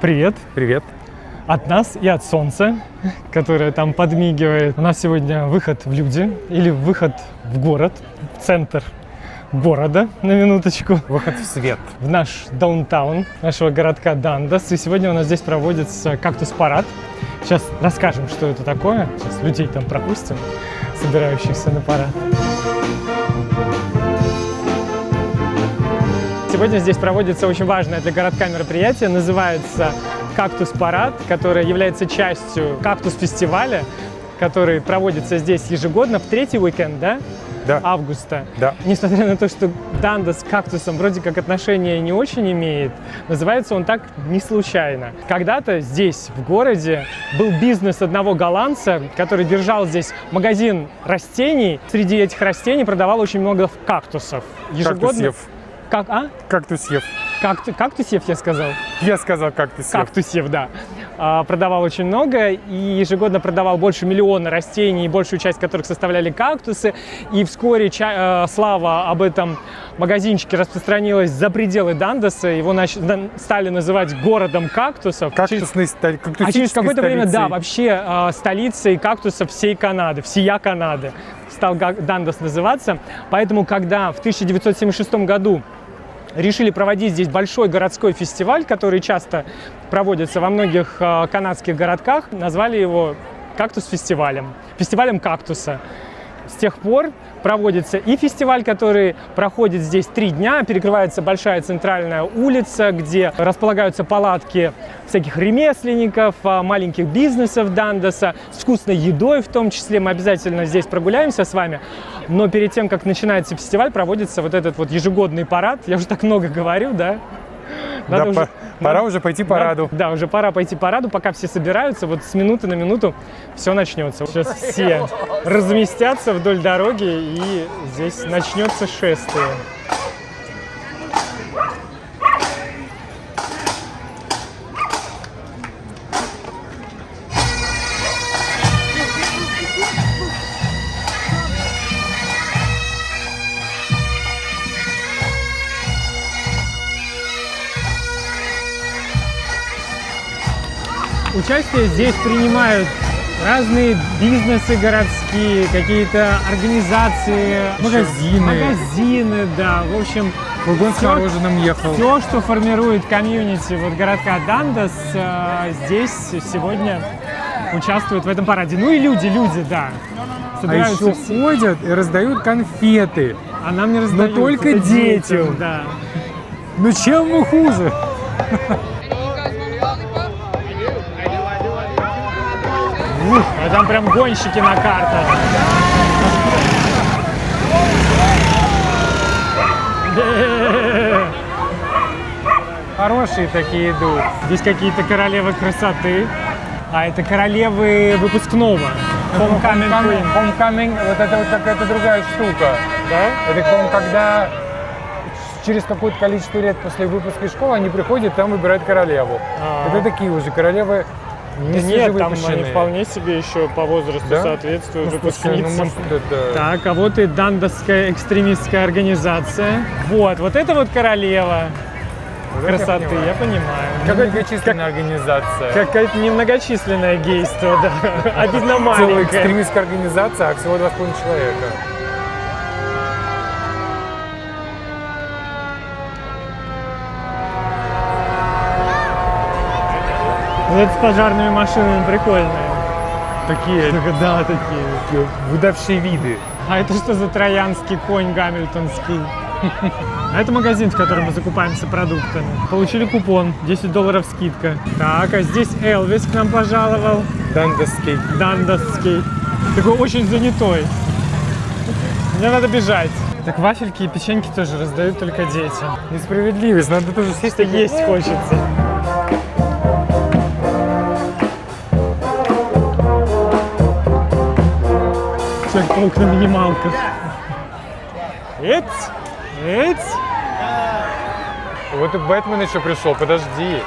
Привет. Привет. От нас и от солнца, которое там подмигивает. У нас сегодня выход в люди или выход в город, в центр города, на минуточку. Выход в свет. В наш даунтаун нашего городка Дандас. И сегодня у нас здесь проводится кактус-парад. Сейчас расскажем, что это такое. Сейчас людей там пропустим, собирающихся на парад. Сегодня здесь проводится очень важное для городка мероприятие, называется «Кактус-парад», которое является частью кактус-фестиваля, который проводится здесь ежегодно в третий уикенд, да? Да. Августа. Да. Несмотря на то, что Дандас к кактусам вроде как отношения не очень имеет, называется он так не случайно. Когда-то здесь, в городе, был бизнес одного голландца, который держал здесь магазин растений. Среди этих растений продавал очень много кактусов. Ежегодно... Кактусьев. Кактусьев, я сказал? Я сказал кактусьев. Кактусьев, да. Продавал очень много и ежегодно продавал больше миллиона растений, большую часть которых составляли кактусы. И вскоре слава об этом магазинчике распространилась за пределы Дандаса. Его стали называть городом кактусов. Через какое-то время, да, вообще столицей кактусов всей Канады, всея Канады стал Дандас называться. Поэтому, когда в 1976 году решили проводить здесь большой городской фестиваль, который часто проводится во многих канадских городках, назвали его кактус-фестивалем, фестивалем кактуса. С тех пор проводится и фестиваль, который проходит здесь 3 дня, перекрывается большая центральная улица, где располагаются палатки всяких ремесленников, маленьких бизнесов Дандаса, с вкусной едой в том числе. Мы обязательно здесь прогуляемся с вами. Но перед тем, как начинается фестиваль, проводится вот этот вот ежегодный парад. Я уже так много говорю, да? Пора уже пойти параду. Да, уже пора пойти параду, пока все собираются. Вот с минуты на минуту все начнется. Сейчас все разместятся вдоль дороги, и здесь начнется шествие. Участие здесь принимают разные бизнесы городские, какие-то организации, магазины, да, в общем, фургон с мороженым ехал. Все, что формирует комьюнити вот городка Дандас, здесь сегодня участвуют в этом параде. Ну и люди, да. Собираются еще все. Ходят и раздают конфеты. А нам не раздают. Но только детям. Да. Ну чем мы хуже? А там прям гонщики на картах. Хорошие такие идут. Здесь какие-то королевы красоты. А это королевы выпускного. Homecoming, вот это вот какая-то другая штука. Да? Это, по-моему, когда через какое-то количество лет после выпуска из школы они приходят, там выбирают королеву. Это такие уже королевы. Нет, там они вполне себе еще по возрасту соответствуют выпускницам. Так, а вот и дандасская экстремистская организация. Вот это вот королева красоты, я понимаю. Какая многочисленная организация. Какое-то немногочисленное гейство, да. Обидно маленькое. Целая экстремистская организация, а всего 2,5 человека. Вот это с пожарными машинами прикольные. Такие. Да, такие. Выдавшие виды. А это что за троянский конь гамильтонский? А это магазин, в котором мы закупаемся продуктами. Получили купон, $10 скидка. Так, а здесь Элвис к нам пожаловал. Дандасский. Такой очень занятой. Мне надо бежать. Так вафельки и печеньки тоже раздают только детям. Несправедливость, надо тоже сесть и есть хочется. Человек-паук на минималках. Вот и Бэтмен еще пришел, подожди.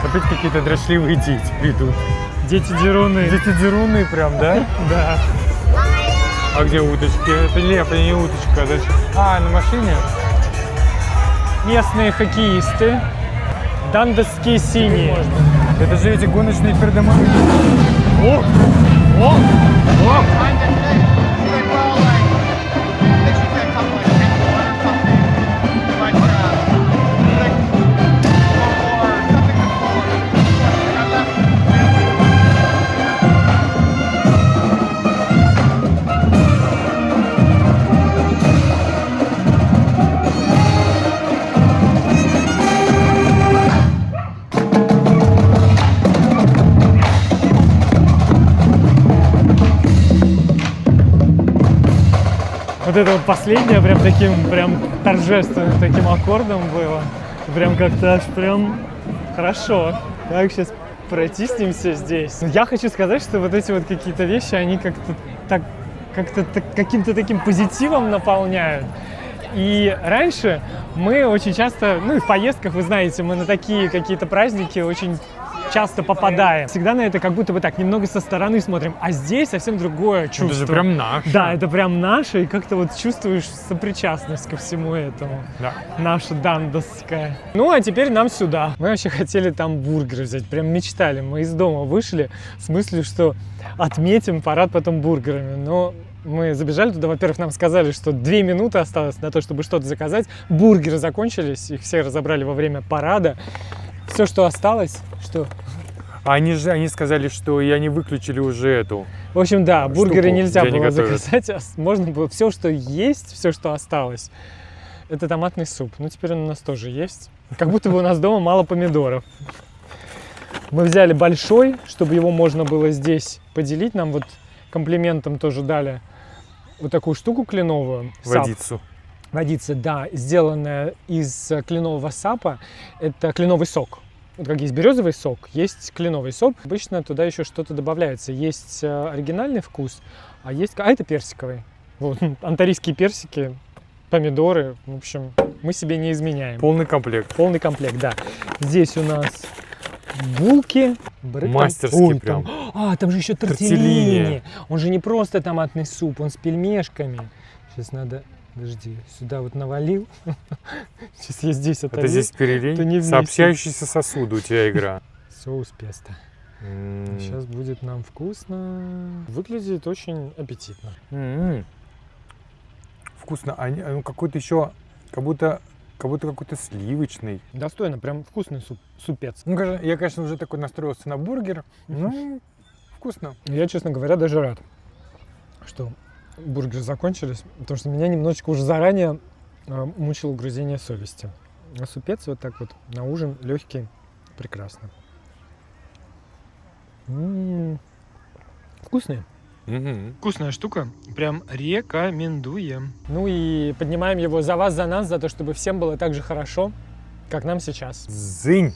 Опять какие-то дрочливые дети придут. Дети-деруны. Дети-деруны прям, да? Да. А где уточки? Это лев, а не уточка. На машине? Местные хоккеисты. Дандесские синие. Это же эти гоночные передомовые. О! О! О! Вот это вот последнее прям таким прям торжественным таким аккордом было. Прям как-то аж прям хорошо. Так, сейчас протиснемся здесь. Я хочу сказать, что вот эти вот какие-то вещи, они каким-то таким позитивом наполняют. И раньше мы очень часто, ну и в поездках, вы знаете, мы на такие какие-то праздники очень часто попадаем. Всегда на это как будто бы так немного со стороны смотрим, а здесь совсем другое чувство. Это же прям наше. Да, это прям наше, и как-то вот чувствуешь сопричастность ко всему этому. Да. Наша дандесская. Ну, а теперь нам сюда. Мы вообще хотели там бургеры взять, прям мечтали. Мы из дома вышли с мыслью, что отметим парад потом бургерами, но мы забежали туда, во-первых, нам сказали, что 2 минуты осталось на то, чтобы что-то заказать. Бургеры закончились, их все разобрали во время парада. Все, что осталось, что... Они сказали, что и они выключили уже эту. В общем, да, бургеры нельзя где они было готовят. заказать, а можно было все, что есть, все, что осталось. Это томатный суп. Ну, теперь он у нас тоже есть. Как будто бы у нас дома мало помидоров. Мы взяли большой, чтобы его можно было здесь поделить. Нам вот комплиментом тоже дали вот такую штуку кленовую. Сап. Водицу. Водица, да, сделанная из кленового сапа. Это кленовый сок. Вот как есть березовый сок, есть кленовый сок. Обычно туда еще что-то добавляется. Есть оригинальный вкус, а есть... А это персиковый. Вот, антарийские персики, помидоры. В общем, мы себе не изменяем. Полный комплект. Полный комплект, да. Здесь у нас булки. Мастерски Ой, прям. там же еще тортеллини. Он же не просто томатный суп, он с пельмешками. Сейчас надо... Подожди, сюда вот навалил. Сейчас я здесь оторву. Это здесь перелень? Сообщающийся сосуд у тебя игра. Соус песто. Сейчас будет нам вкусно. Выглядит очень аппетитно. Вкусно. А какой-то еще, как будто какой-то сливочный. Достойно, прям вкусный супец. Ну, я, конечно, уже такой настроился на бургер. Ну, вкусно. Я, честно говоря, даже рад, что бургеры закончились, потому что меня немножечко уже заранее мучило угрызение совести. А супец вот так вот на ужин легкий, прекрасно. Вкусный. Вкусная штука, прям рекомендуем. Ну и поднимаем его за вас, за нас, за то, чтобы всем было так же хорошо, как нам сейчас. Зынь!